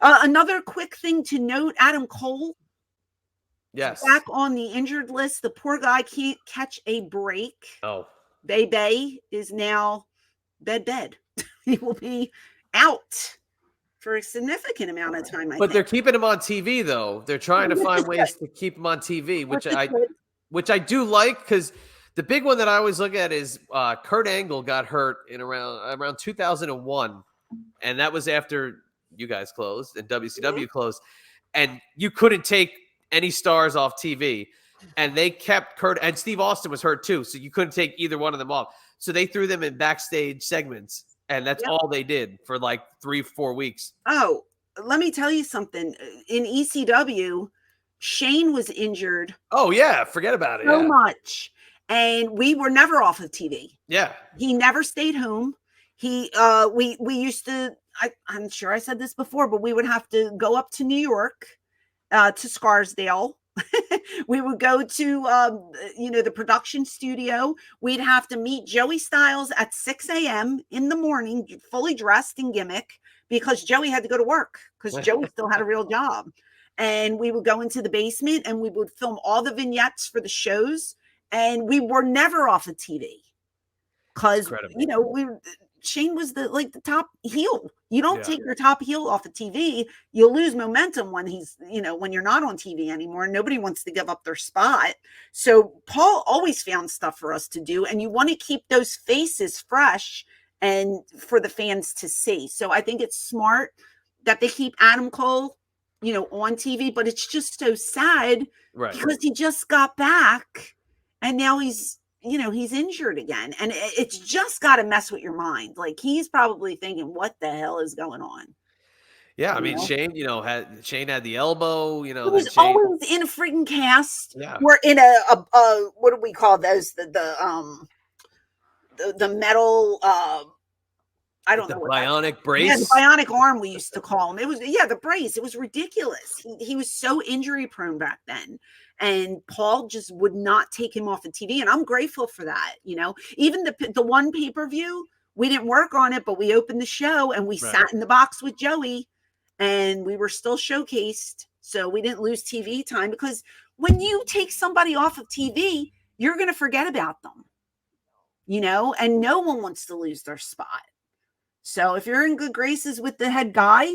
Another quick thing to note, Adam Cole. Yes. Back on the injured list. The poor guy can't catch a break. Oh. Bay is now bed. He will be out for a significant amount of time, I think. They're keeping him on TV, though. They're trying to find ways to keep him on TV, which I do like, because the big one that I always look at is Kurt Angle got hurt in around 2001, and that was after you guys closed and WCW closed, and you couldn't take any stars off TV, and they kept Kurt, and Steve Austin was hurt too, so you couldn't take either one of them off. So they threw them in backstage segments, and that's all they did for like 3-4 weeks. Oh, let me tell you something. In ECW, Shane was injured. Oh yeah, forget about it. So much. And we were never off of TV. Yeah. He never stayed home. We used to, I'm sure I said this before, but we would have to go up to New York, to Scarsdale. We would go to, the production studio. We'd have to meet Joey Styles at 6 a.m. in the morning, fully dressed in gimmick, because Joey had to go to work, because Joey still had a real job. And we would go into the basement and we would film all the vignettes for the shows. And we were never off of TV because, Shane was the top heel. You don't take your top heel off of TV. You'll lose momentum when when you're not on TV anymore. Nobody wants to give up their spot. So Paul always found stuff for us to do. And you want to keep those faces fresh and for the fans to see. So I think it's smart that they keep Adam Cole, on TV, but it's just so sad because he just got back and now he's injured again. And it's just got to mess with your mind. Like, he's probably thinking, what the hell is going on? Yeah, I mean, Shane, Shane had the elbow, he was always in a freaking cast. Yeah. We're in a what do we call those? The metal, I don't know. Bionic brace. Yeah, the bionic arm, we used to call him. It was, the brace. It was ridiculous. He was so injury prone back then. And Paul just would not take him off the TV. And I'm grateful for that. Even the one pay-per-view, we didn't work on it, but we opened the show and we sat in the box with Joey and we were still showcased. So we didn't lose TV time, because when you take somebody off of TV, you're going to forget about them, and no one wants to lose their spot. So if you're in good graces with the head guy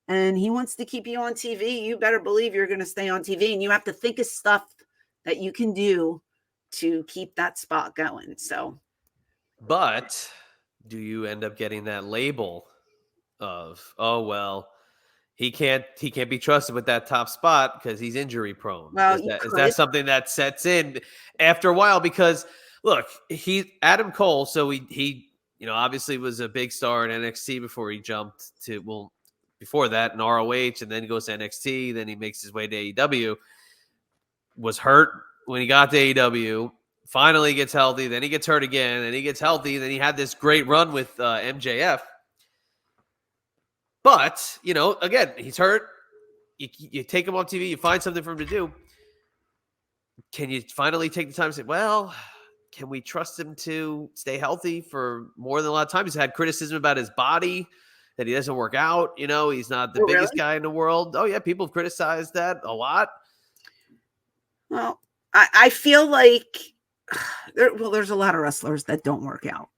and he wants to keep you on TV, you better believe you're going to stay on TV, and you have to think of stuff that you can do to keep that spot going. So, but do you end up getting that label of, oh, well, he can't be trusted with that top spot because he's injury prone? Well, is that something that sets in after a while? Because look, Adam Cole, so he obviously was a big star in NXT before he jumped to, before that in ROH, and then he goes to NXT, then he makes his way to AEW, was hurt when he got to AEW, finally gets healthy, then he gets hurt again, and he gets healthy, then he had this great run with MJF. But, again, he's hurt. You take him off TV, you find something for him to do. Can you finally take the time to say, well, can we trust him to stay healthy for more than a lot of time? He's had criticism about his body, that he doesn't work out. He's not the biggest guy in the world. Oh, yeah, people have criticized that a lot. Well, I feel like there's a lot of wrestlers that don't work out.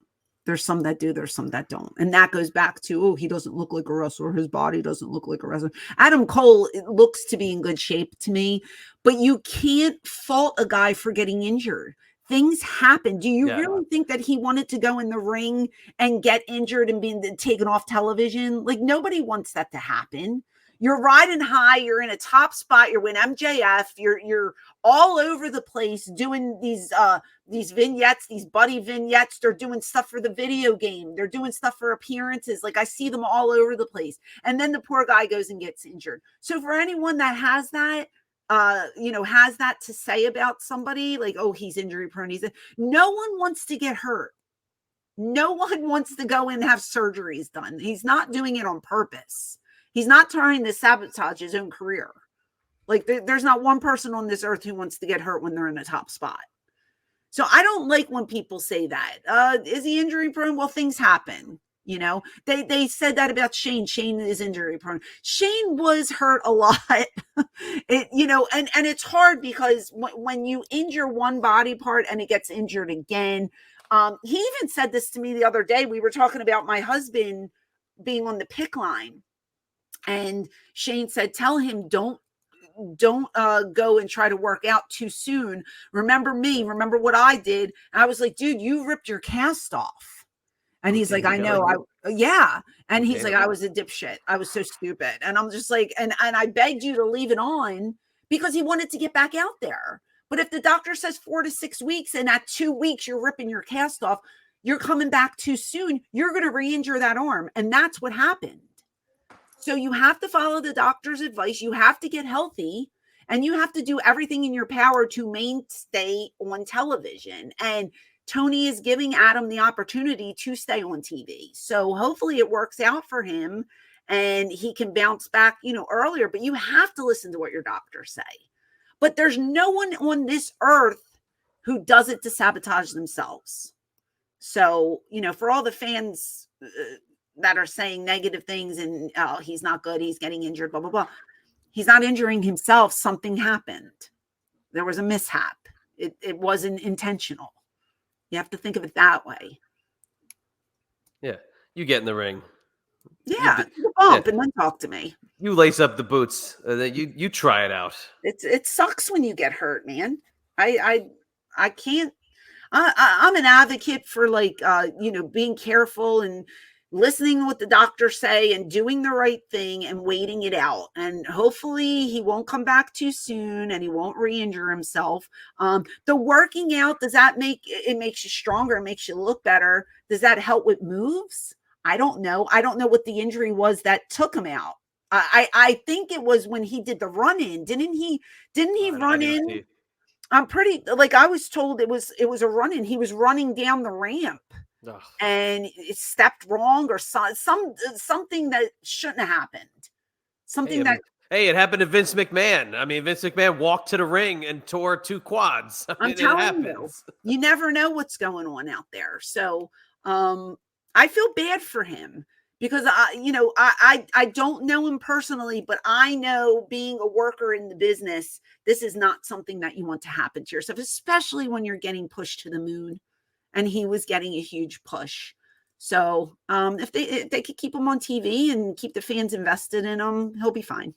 There's some that do, there's some that don't. And that goes back to, he doesn't look like a wrestler. His body doesn't look like a wrestler. Adam Cole, it looks to be in good shape to me, but you can't fault a guy for getting injured. Things happen. Do you really think that he wanted to go in the ring and get injured and be taken off television? Like, nobody wants that to happen. You're riding high. You're in a top spot. You're with MJF. You're all over the place doing these vignettes, these buddy vignettes. They're doing stuff for the video game. They're doing stuff for appearances. Like, I see them all over the place. And then the poor guy goes and gets injured. So for anyone that has that, has that to say about somebody, like, oh, he's injury prone. No one wants to get hurt. No one wants to go and have surgeries done. He's not doing it on purpose. He's not trying to sabotage his own career. Like, there's not one person on this earth who wants to get hurt when they're in a top spot. So I don't like when people say that. Is he injury prone? Well, things happen. You know, they said that about Shane. Shane is injury prone. Shane was hurt a lot. And it's hard because when you injure one body part and it gets injured again. He even said this to me the other day. We were talking about my husband being on the pick line, and Shane said, "Tell him don't go and try to work out too soon. Remember me. Remember what I did." And I was like, "Dude, you ripped your cast off." And he's like, "I know." Yeah. And he's like, "I was a dipshit. I was so stupid." And I'm just like, and I begged you to leave it on because he wanted to get back out there. But if the doctor says 4 to 6 weeks and at 2 weeks you're ripping your cast off, you're coming back too soon, you're going to re-injure that arm. And that's what happened. So you have to follow the doctor's advice. You have to get healthy, and you have to do everything in your power to stay on television. And Tony is giving Adam the opportunity to stay on TV. So hopefully it works out for him and he can bounce back, earlier. But you have to listen to what your doctors say. But there's no one on this earth who does it to sabotage themselves. So, for all the fans that are saying negative things and he's not good, he's getting injured, blah, blah, blah. He's not injuring himself. Something happened. There was a mishap. It wasn't intentional. You have to think of it that way. Yeah. You get in the ring. Yeah. And then talk to me. You lace up the boots. You try it out. It sucks when you get hurt, man. I can't. I'm an advocate for being careful and listening to what the doctors say and doing the right thing and waiting it out. And hopefully he won't come back too soon and he won't re-injure himself. The working out, does that makes you stronger? It makes you look better. Does that help with moves? I don't know. I don't know what the injury was that took him out. I think it was when he did the run in. Didn't he run in? I'm pretty, I was told it was a run in. He was running down the ramp. Ugh. And it stepped wrong or something that shouldn't have happened. It happened to Vince McMahon. I mean, Vince McMahon walked to the ring and tore 2 quads. I'm telling you never know what's going on out there. So I feel bad for him because I don't know him personally, but I know being a worker in the business, this is not something that you want to happen to yourself, especially when you're getting pushed to the moon. And he was getting a huge push. So if they could keep him on TV and keep the fans invested in him, he'll be fine.